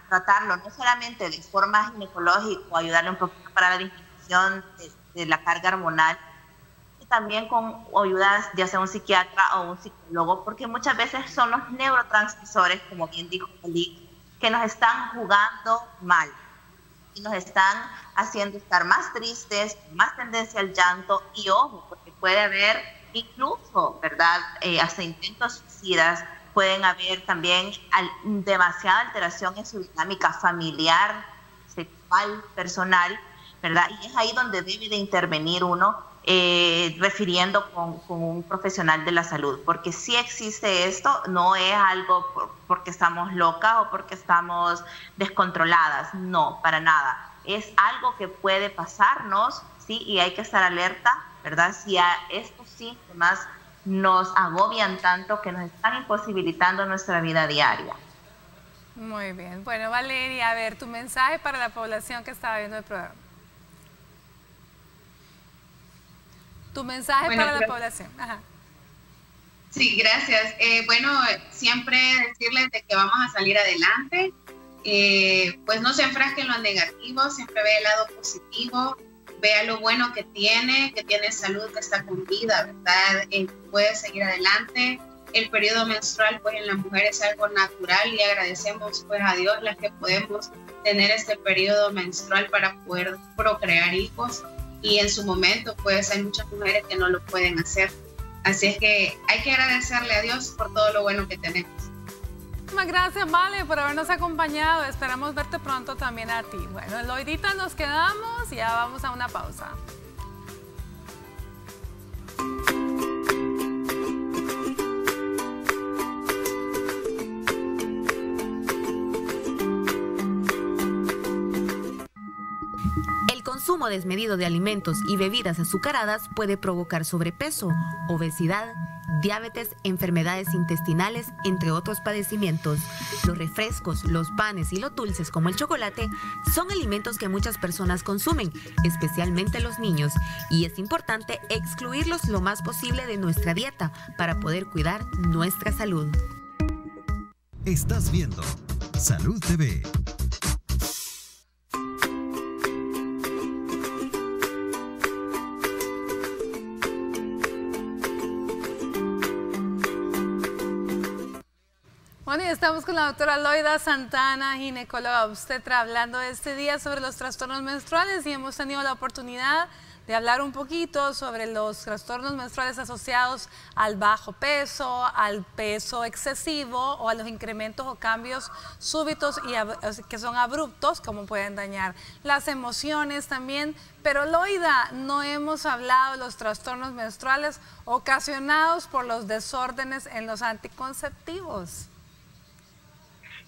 Speaker 4: tratarlo, no solamente de forma ginecológica, ayudarle un poquito para la disminución de la carga hormonal, y también con ayudas ya sea un psiquiatra o un psicólogo, porque muchas veces son los neurotransmisores, como bien dijo Malik, que nos están jugando mal y nos están haciendo estar más tristes, más tendencia al llanto, y ojo, porque puede haber incluso, ¿verdad?, hasta intentos suicidas, pueden haber también demasiada alteración en su dinámica familiar, sexual, personal, ¿verdad? Y es ahí donde debe de intervenir uno, refiriendo con un profesional de la salud, porque si existe esto, no es algo porque estamos locas o porque estamos descontroladas, no, para nada. Es algo que puede pasarnos, ¿sí? Y hay que estar alerta, ¿verdad? Si a estos síntomas nos agobian tanto que nos están imposibilitando nuestra vida diaria.
Speaker 1: Muy bien. Bueno, Valeria, a ver, tu mensaje para la población que estaba viendo el programa. Tu mensaje para la población. Ajá.
Speaker 10: Sí, gracias. Bueno, siempre decirles de que vamos a salir adelante. Pues no se enfrasque en lo negativo, siempre ve el lado positivo, vea lo bueno que tiene salud, que está con vida, ¿verdad? Puede seguir adelante. El periodo menstrual, pues en la mujer es algo natural, y agradecemos pues a Dios las que podemos tener este periodo menstrual para poder procrear hijos. Y en su momento, pues hay muchas mujeres que no lo pueden hacer. Así es que hay que agradecerle a Dios por todo lo bueno que tenemos.
Speaker 1: Muchas gracias, Vale, por habernos acompañado. Esperamos verte pronto también a ti. Bueno, Loidita, nos quedamos y ya vamos a una pausa.
Speaker 5: El consumo desmedido de alimentos y bebidas azucaradas puede provocar sobrepeso, obesidad, diabetes, enfermedades intestinales, entre otros padecimientos. Los refrescos, los panes y los dulces como el chocolate son alimentos que muchas personas consumen, especialmente los niños, y es importante excluirlos lo más posible de nuestra dieta para poder cuidar nuestra salud.
Speaker 2: Estás viendo Salud TV.
Speaker 1: Bueno, y estamos con la doctora Loida Santana, ginecóloga obstetra, hablando este día sobre los trastornos menstruales, y hemos tenido la oportunidad de hablar un poquito sobre los trastornos menstruales asociados al bajo peso, al peso excesivo o a los incrementos o cambios súbitos y que son abruptos, como pueden dañar las emociones también. Pero Loida, no hemos hablado de los trastornos menstruales ocasionados por los desórdenes en los anticonceptivos.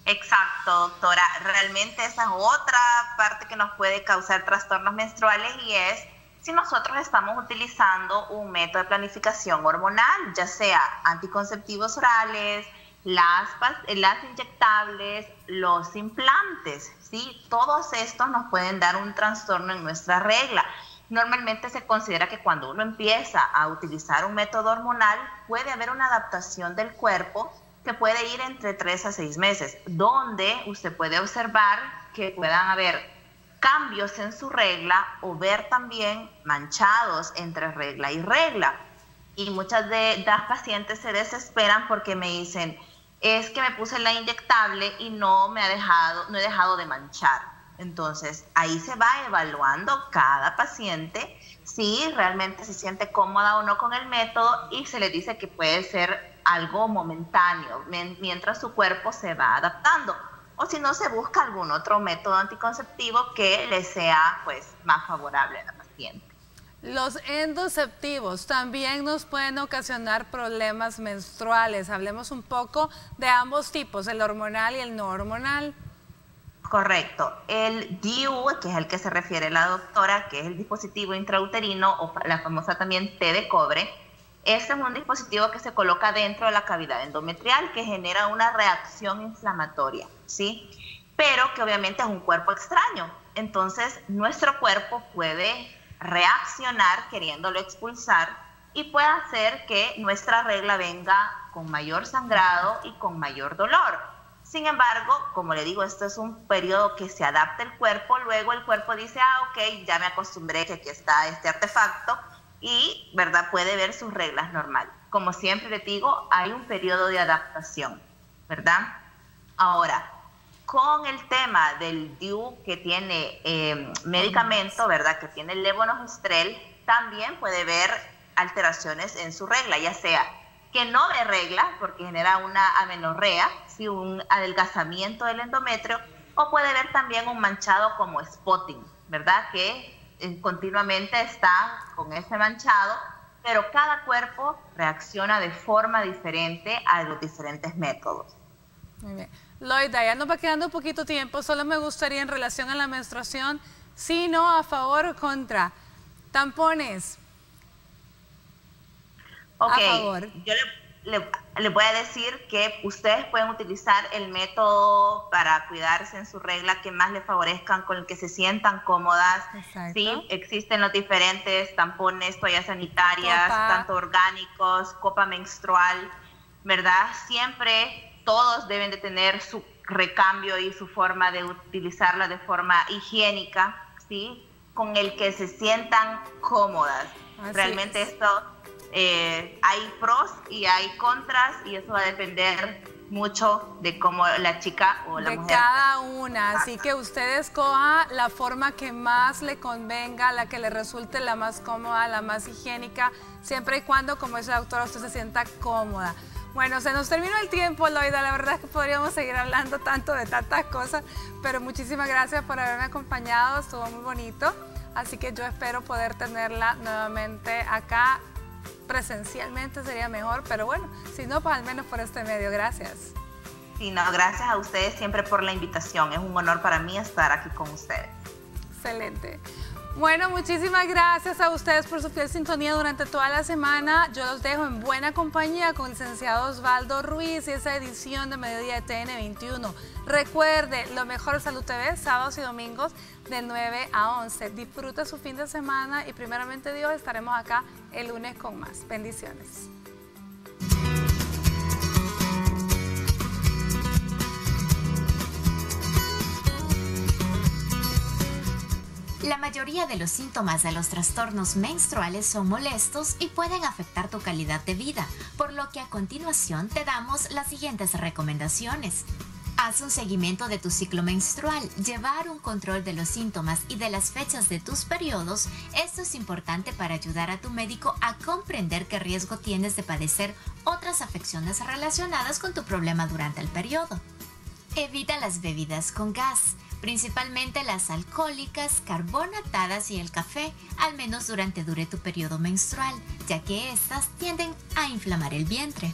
Speaker 4: Exacto, doctora. Realmente esa es otra parte que nos puede causar trastornos menstruales, y es si nosotros estamos utilizando un método de planificación hormonal, ya sea anticonceptivos orales, las inyectables, los implantes, ¿sí? Todos estos nos pueden dar un trastorno en nuestra regla. Normalmente se considera que cuando uno empieza a utilizar un método hormonal puede haber una adaptación del cuerpo que puede ir entre 3 a 6 meses, donde usted puede observar que puedan haber cambios en su regla o ver también manchados entre regla y regla. Y muchas de las pacientes se desesperan porque me dicen, es que me puse la inyectable y no he dejado de manchar. Entonces, ahí se va evaluando cada paciente si realmente se siente cómoda o no con el método, y se le dice que puede ser algo momentáneo mientras su cuerpo se va adaptando, o si no, se busca algún otro método anticonceptivo que le sea pues más favorable a la paciente.
Speaker 1: Los endoceptivos también nos pueden ocasionar problemas menstruales. Hablemos un poco de ambos tipos, el hormonal y el no hormonal.
Speaker 4: Correcto. El DIU, que es el que se refiere la doctora, que es el dispositivo intrauterino o la famosa también T de cobre, este es un dispositivo que se coloca dentro de la cavidad endometrial, que genera una reacción inflamatoria, ¿sí? Pero que obviamente es un cuerpo extraño. Entonces, nuestro cuerpo puede reaccionar queriéndolo expulsar y puede hacer que nuestra regla venga con mayor sangrado y con mayor dolor. Sin embargo, como le digo, esto es un periodo que se adapta el cuerpo. Luego el cuerpo dice, ok, ya me acostumbré que aquí está este artefacto, y, ¿verdad?, puede ver sus reglas normal. Como siempre les digo, hay un periodo de adaptación, ¿verdad? Ahora, con el tema del DIU que tiene medicamento, ¿verdad?, que tiene el levonorgestrel, también puede ver alteraciones en su regla, ya sea que no ve regla porque genera una amenorrea, ¿sí?, un adelgazamiento del endometrio, o puede ver también un manchado como spotting, ¿verdad?, que continuamente está con ese manchado, pero cada cuerpo reacciona de forma diferente a los diferentes métodos.
Speaker 1: Muy bien. Loida, ya nos va quedando un poquito tiempo, solo me gustaría en relación a la menstruación, sí, no, a favor o contra. Tampones.
Speaker 4: Ok,
Speaker 1: a favor.
Speaker 4: Yo le voy a decir que ustedes pueden utilizar el método para cuidarse en su regla que más les favorezcan, con el que se sientan cómodas.
Speaker 1: Exacto.
Speaker 4: Sí, existen los diferentes tampones, toallas sanitarias, tanto orgánicos, copa menstrual, ¿verdad? Siempre todos deben de tener su recambio y su forma de utilizarla de forma higiénica, ¿sí?, con el que se sientan cómodas.
Speaker 1: Así
Speaker 4: Realmente
Speaker 1: es.
Speaker 4: esto... hay pros y hay contras, y eso va a depender mucho de cómo la chica o la mujer.
Speaker 1: De cada una, así que usted escoja la forma que más le convenga, la que le resulte la más cómoda, la más higiénica, siempre y cuando, como dice la doctora, usted se sienta cómoda. Bueno, se nos terminó el tiempo, Loida, la verdad es que podríamos seguir hablando tanto de tantas cosas, pero muchísimas gracias por haberme acompañado, estuvo muy bonito, así que yo espero poder tenerla nuevamente acá. Presencialmente sería mejor, pero bueno, si no, pues al menos por este medio. Gracias.
Speaker 4: Sí, no, gracias a ustedes siempre por la invitación. Es un honor para mí estar aquí con ustedes.
Speaker 1: Excelente. Bueno, muchísimas gracias a ustedes por su fiel sintonía durante toda la semana. Yo los dejo en buena compañía con el licenciado Osvaldo Ruiz y esa edición de Mediodía de TN21. Recuerde, Lo Mejor de Salud TV, sábados y domingos de 9 a 11. Disfrute su fin de semana y primeramente Dios, estaremos acá el lunes con más. Bendiciones.
Speaker 3: La mayoría de los síntomas de los trastornos menstruales son molestos y pueden afectar tu calidad de vida, por lo que a continuación te damos las siguientes recomendaciones. Haz un seguimiento de tu ciclo menstrual. Llevar un control de los síntomas y de las fechas de tus periodos. Esto es importante para ayudar a tu médico a comprender qué riesgo tienes de padecer otras afecciones relacionadas con tu problema durante el periodo. Evita las bebidas con gas, principalmente las alcohólicas, carbonatadas y el café, al menos dure tu periodo menstrual, ya que estas tienden a inflamar el vientre.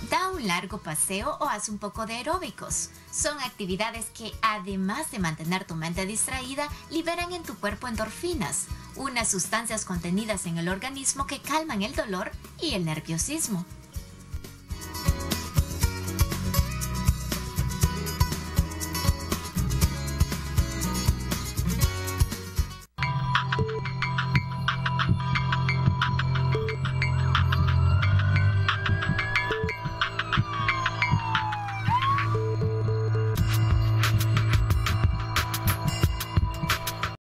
Speaker 3: Da un largo paseo o haz un poco de aeróbicos. Son actividades que, además de mantener tu mente distraída, liberan en tu cuerpo endorfinas, unas sustancias contenidas en el organismo que calman el dolor y el nerviosismo.